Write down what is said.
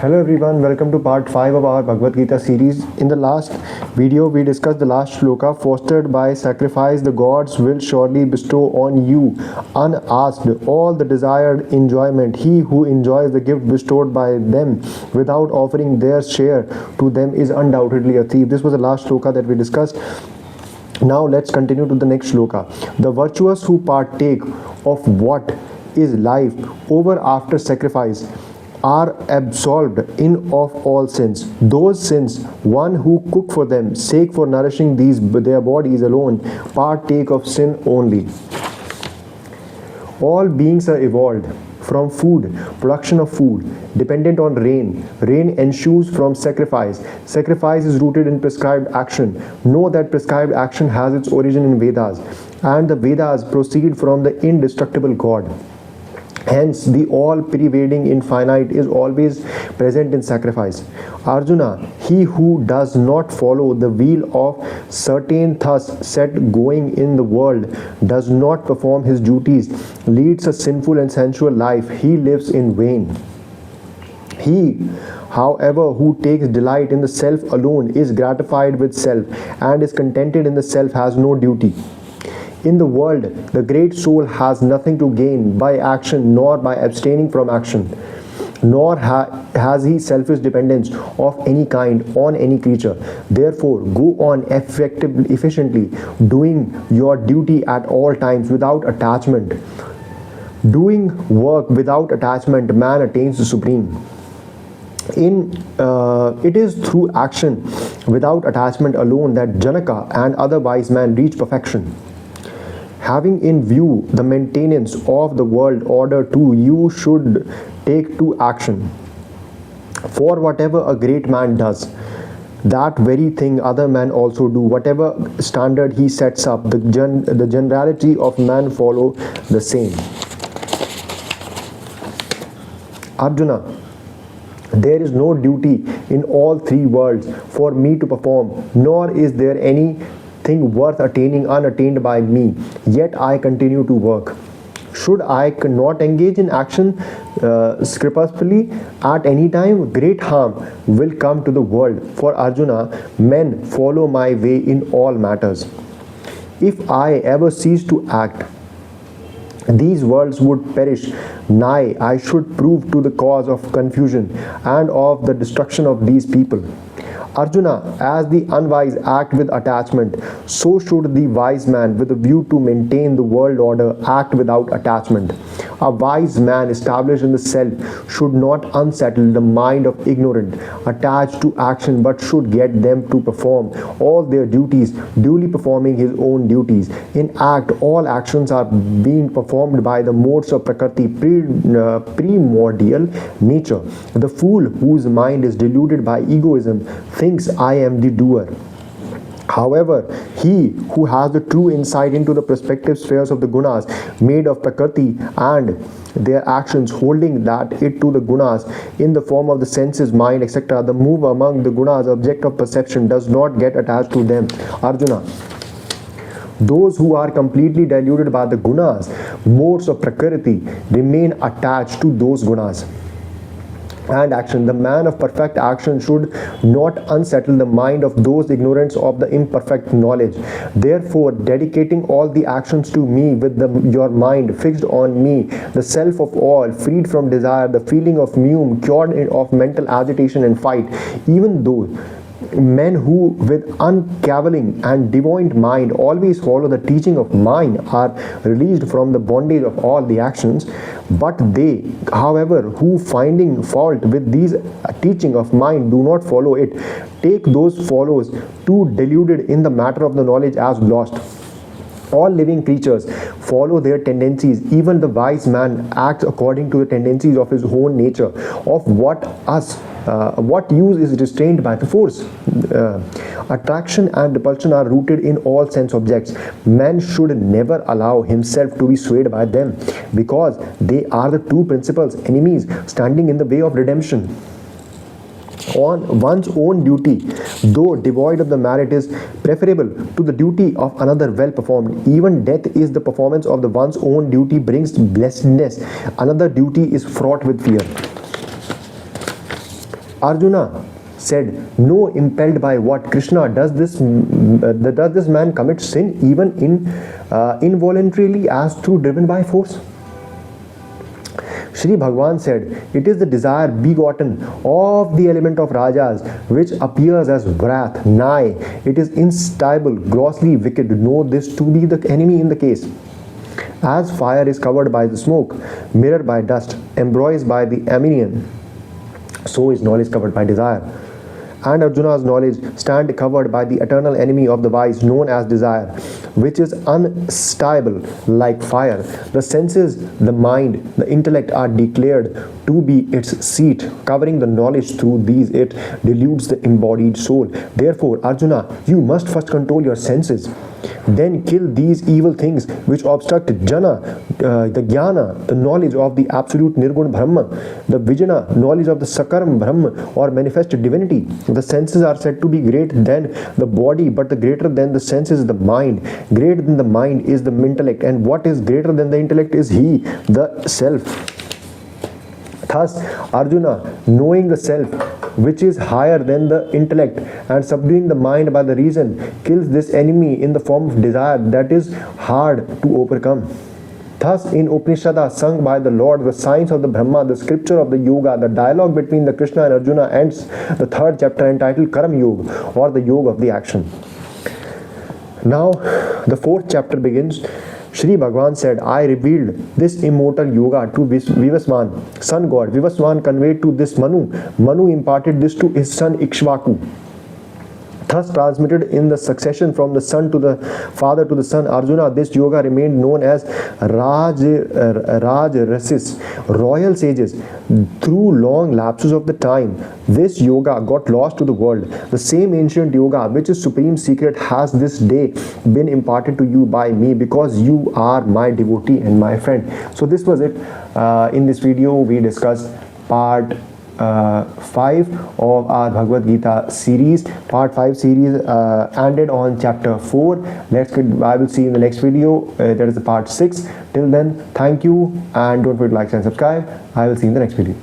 Hello everyone, welcome to part 5 of our Bhagavad Gita series. In the last video, we discussed the last shloka, fostered by sacrifice, the gods will surely bestow on you, unasked, all the desired enjoyment. He who enjoys the gift bestowed by them without offering their share to them is undoubtedly a thief. This was the last shloka that we discussed. Now let's continue to the next shloka. The virtuous who partake of what is life over after sacrifice are absolved in of all sins. Those sins, one who cook for them, sake for nourishing their bodies alone, partake of sin only. All beings are evolved from food, production of food, dependent on rain. Rain ensues from sacrifice. Sacrifice is rooted in prescribed action. Know that prescribed action has its origin in Vedas, and the Vedas proceed from the indestructible God. Hence, the all-pervading infinite is always present in sacrifice. Arjuna, he who does not follow the wheel of certain thus set going in the world, does not perform his duties, leads a sinful and sensual life, he lives in vain. He, however, who takes delight in the self alone is gratified with self, and is contented in the self, has no duty. In the world, the great soul has nothing to gain by action nor by abstaining from action, nor has he selfish dependence of any kind on any creature. Therefore, go on efficiently, doing your duty at all times without attachment. Doing work without attachment, man attains the supreme. It is through action without attachment alone that Janaka and other wise men reach perfection. Having in view the maintenance of the world order too, you should take to action. For whatever a great man does, that very thing other men also do. Whatever standard he sets up, the generality of men follow the same. Arjuna, there is no duty in all three worlds for me to perform, nor is there any thing worth attaining unattained by me, yet I continue to work. Should I not engage in action scrupulously at any time, great harm will come to the world. For Arjuna, men follow my way in all matters. If I ever cease to act, these worlds would perish. Nay, I should prove to the cause of confusion and of the destruction of these people. Arjuna, as the unwise act with attachment, so should the wise man with a view to maintain the world order act without attachment. A wise man established in the self should not unsettle the mind of ignorant attached to action, but should get them to perform all their duties, duly performing his own duties. In act, all actions are being performed by the modes of Prakriti, primordial nature. The fool whose mind is deluded by egoism thinks I am the doer. However, he who has the true insight into the perspective spheres of the gunas made of Prakriti and their actions, holding that it to the gunas in the form of the senses, mind, etc., the move among the gunas, object of perception, does not get attached to them. Arjuna, those who are completely deluded by the gunas, modes of Prakriti, remain attached to those gunas and action. The man of perfect action should not unsettle the mind of those ignorants of the imperfect knowledge. Therefore, dedicating all the actions to me with your mind fixed on me, the self of all, freed from desire, the feeling of mume, cured of mental agitation and fight, even though men who with uncavilling and divine mind always follow the teaching of mine are released from the bondage of all the actions, but they, however, who finding fault with these teaching of mine do not follow it, take those follows too deluded in the matter of the knowledge as lost. All living creatures follow their tendencies. Even the wise man acts according to the tendencies of his own nature. Of what use is restrained by the force? Attraction and repulsion are rooted in all sense objects. Man should never allow himself to be swayed by them, because they are the two principal enemies standing in the way of redemption. On one's own duty, though devoid of the merit, is preferable to the duty of another well performed. Even death is the performance of the one's own duty brings blessedness. Another duty is fraught with fear. Arjuna said, "No, impelled by what? Krishna, does this man commit sin even involuntarily as through driven by force?" Shri Bhagavan said, "It is the desire begotten of the element of rajas which appears as wrath. Nay, it is instable, grossly wicked. Know this to be the enemy in the case. As fire is covered by the smoke, mirrored by dust, embroiled by the ammunition, so is knowledge covered by desire. And Arjuna's knowledge stand covered by the eternal enemy of the wise, known as desire, which is unstable like fire. The senses, the mind, the intellect are declared to be its seat. Covering the knowledge through these, it deludes the embodied soul. Therefore, Arjuna, you must first control your senses. Then kill these evil things which obstruct jnana, the jnana, the knowledge of the absolute nirgun Brahma, the vijana, knowledge of the sakaram Brahma or manifest divinity. The senses are said to be greater than the body, but the greater than the senses is the mind. Greater than the mind is the intellect, and what is greater than the intellect is he, the self. Thus, Arjuna, knowing the self, which is higher than the intellect, and subduing the mind by the reason, kills this enemy in the form of desire that is hard to overcome. Thus, in Upanishad sung by the Lord, the science of the Brahma, the scripture of the Yoga, the dialogue between the Krishna and Arjuna ends the third chapter entitled Karam Yoga, or the Yoga of the action. Now, the fourth chapter begins. Shri Bhagavan said, "I revealed this immortal yoga to Vivasvan, sun god. Vivasvan conveyed to this Manu. Manu imparted this to his son Ikshvaku. Thus transmitted in the succession from the son to the father to the son Arjuna, this yoga remained known as Rajrasis, royal sages. Through long lapses of the time, this yoga got lost to the world. The same ancient yoga, which is supreme secret, has this day been imparted to you by me, because you are my devotee and my friend." So this was it. In this video, we discussed part 5 of our Bhagavad Gita series. Part 5 series ended on chapter 4. I will see you in the next video. That is the part 6. Till then, thank you, and don't forget to like and subscribe. I will see you in the next video.